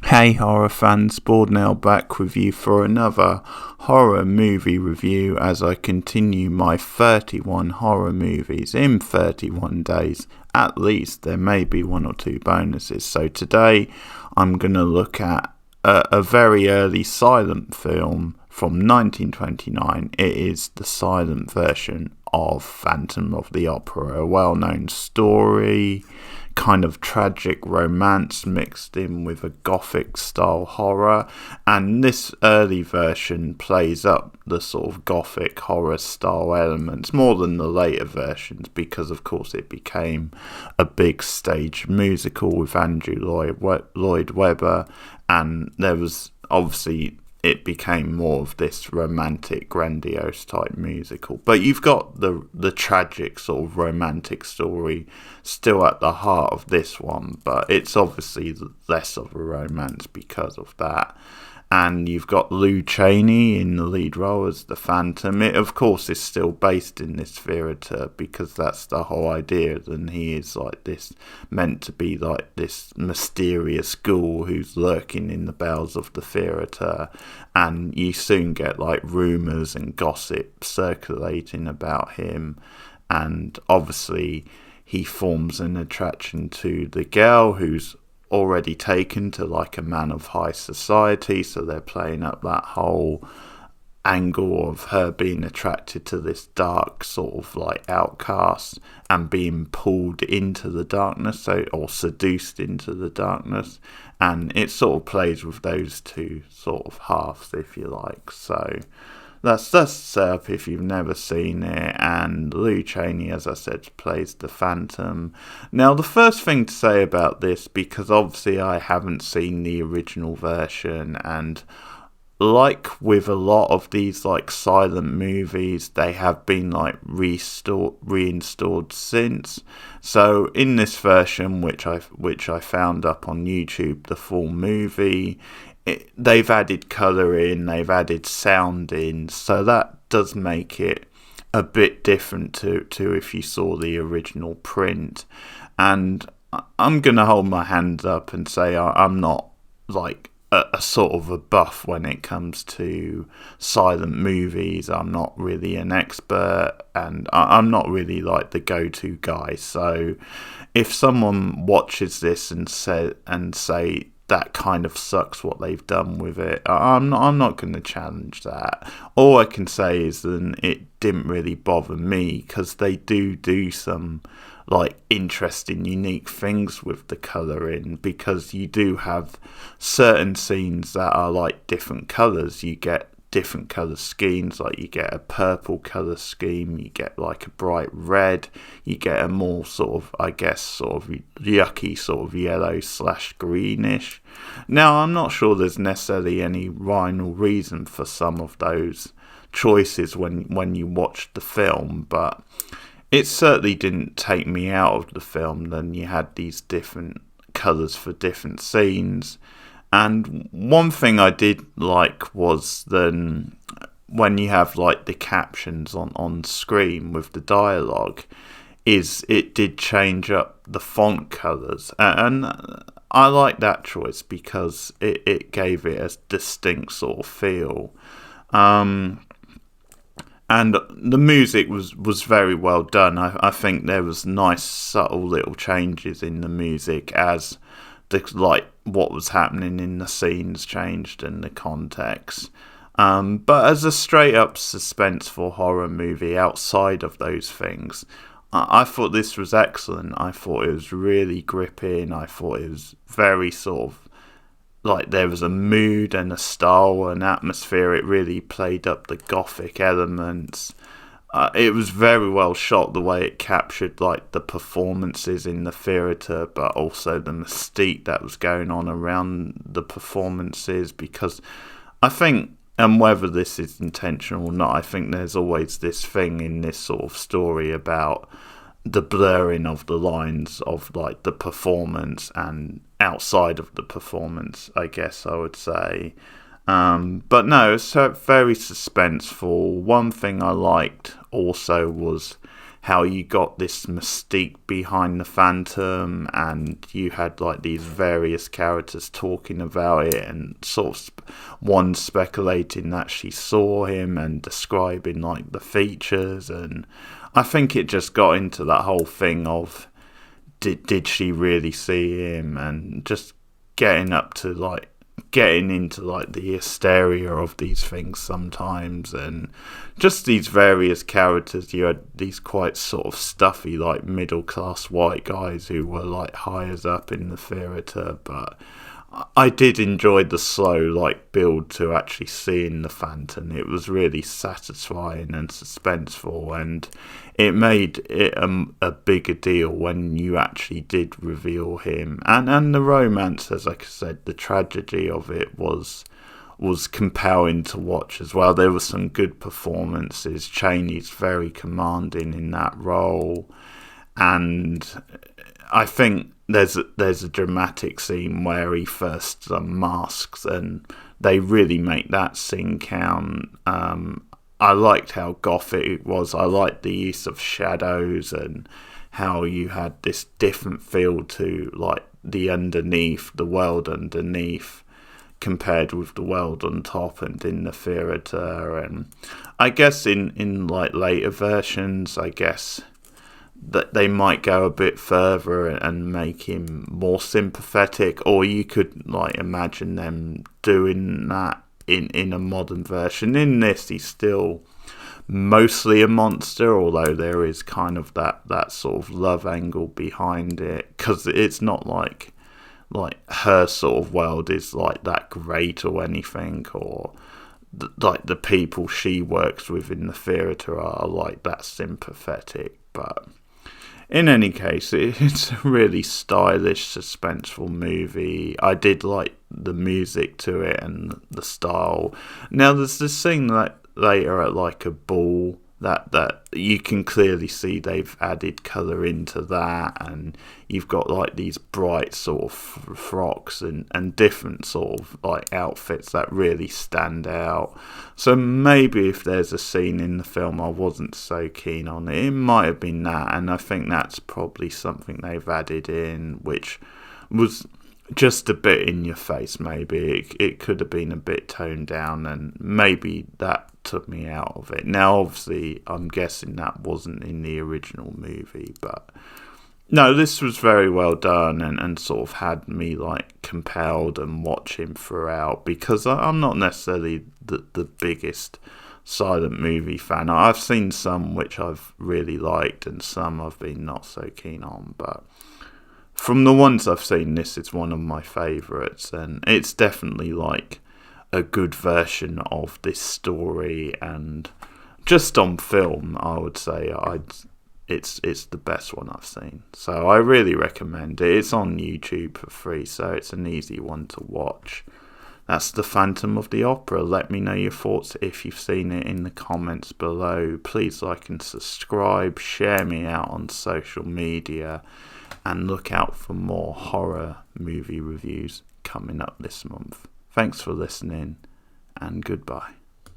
Hey horror fans, Bored now back with you for another horror movie review as I continue my 31 horror movies in 31 days. At least there may be one or two bonuses. So today I'm going to look at a very early silent film from 1929. It is the silent version of Phantom of the Opera, a well-known story, kind of tragic romance mixed in with a gothic style horror, and this early version plays up the sort of gothic horror style elements more than the later versions because of course it became a big stage musical with Andrew Lloyd Webber, and there was obviously it became more of this romantic, grandiose type musical. But you've got the tragic sort of romantic story still at the heart of this one, but it's obviously less of a romance because of that. And you've got Lou Chaney in the lead role as the Phantom. It, of course, is still based in this theatre because that's the whole idea. And he is like this, meant to be like this mysterious ghoul who's lurking in the bowels of the theatre. And you soon get like rumours and gossip circulating about him. And obviously, he forms an attraction to the girl who's already taken to like a man of high society, so they're playing up that whole angle of her being attracted to this dark sort of like outcast and being pulled into the darkness, so or seduced into the darkness, and it sort of plays with those two sort of halves, if you like. So that's set up if you've never seen it, and Lou Chaney, as I said, plays the Phantom. Now, the first thing to say about this, because obviously I haven't seen the original version, and like with a lot of these like silent movies, they have been like reinstalled since. So in this version, which I found up on YouTube, the full movie, they've added colour in, they've added sound in, so that does make it a bit different to if you saw the original print. And I'm going to hold my hands up and say I'm not like a sort of a buff when it comes to silent movies. I'm not really an expert, and I'm not really like the go-to guy. So if someone watches this and say that kind of sucks what they've done with it, I'm not going to challenge that. All I can say is that it didn't really bother me because they do some like interesting, unique things with the colouring, because you do have certain scenes that are like different colours. You get different colour schemes, like you get a purple colour scheme, you get like a bright red, you get a more sort of, I guess, sort of yucky sort of yellow / greenish. Now, I'm not sure there's necessarily any rhyme or reason for some of those choices when you watch the film, but it certainly didn't take me out of the film. Then you had these different colours for different scenes. And one thing I did like was then when you have like the captions on screen with the dialogue, is it did change up the font colours, and I like that choice because it gave it a distinct sort of feel. And the music was very well done. I think there was nice subtle little changes in the music as what was happening in the scenes changed and the context. But as a straight up suspenseful horror movie outside of those things, I thought this was excellent. I thought it was really gripping. I thought it was very sort of like there was a mood and a style and atmosphere. It really played up the gothic elements. It was very well shot, the way it captured like the performances in the theatre, but also the mystique that was going on around the performances, because I think, and whether this is intentional or not, I think there's always this thing in this sort of story about the blurring of the lines of like the performance and outside of the performance, I guess I would say. But no, it's very suspenseful. One thing I liked also was how you got this mystique behind the Phantom, and you had like these various characters talking about it, and sort of one speculating that she saw him and describing like the features. And I think it just got into that whole thing of did she really see him, and just getting into like the hysteria of these things sometimes, and just these various characters. You had these quite sort of stuffy like middle class white guys who were like hires up in the theatre, but I did enjoy the slow like build to actually seeing the Phantom. It was really satisfying and suspenseful, and it made it a bigger deal when you actually did reveal him. And the romance, as like I said, the tragedy of it was compelling to watch as well. There were some good performances. Chaney's very commanding in that role, and I think there's a dramatic scene where he first unmasks, and they really make that scene count. I liked how gothic it was. I liked the use of shadows, and how you had this different feel to like the world underneath, compared with the world on top and in the theatre. And I guess in like later versions, I guess that they might go a bit further and make him more sympathetic, or you could like imagine them doing that in a modern version. In this, he's still mostly a monster, although there is kind of that sort of love angle behind it, because it's not like her sort of world is like that great or anything, or like the people she works with in the theatre are like that sympathetic. But in any case, it's a really stylish, suspenseful movie. I did like the music to it and the style. Now, there's this scene later at like a ball that you can clearly see they've added colour into that, and you've got like these bright sort of frocks and different sort of like outfits that really stand out. So maybe if there's a scene in the film I wasn't so keen on, it might have been that, and I think that's probably something they've added in, which was just a bit in your face. Maybe it could have been a bit toned down, and maybe that took me out of it. Now, obviously, I'm guessing that wasn't in the original movie, but no, this was very well done, and sort of had me like compelled and watch him throughout, because I'm not necessarily the biggest silent movie fan. I've seen some which I've really liked, and some I've been not so keen on, but from the ones I've seen, this is one of my favourites, and it's definitely like a good version of this story, and just on film, I would say it's the best one I've seen. So I really recommend it. It's on YouTube for free, so it's an easy one to watch. That's The Phantom of the Opera. Let me know your thoughts if you've seen it in the comments below. Please like and subscribe, share me out on social media, and look out for more horror movie reviews coming up this month. Thanks for listening, and goodbye.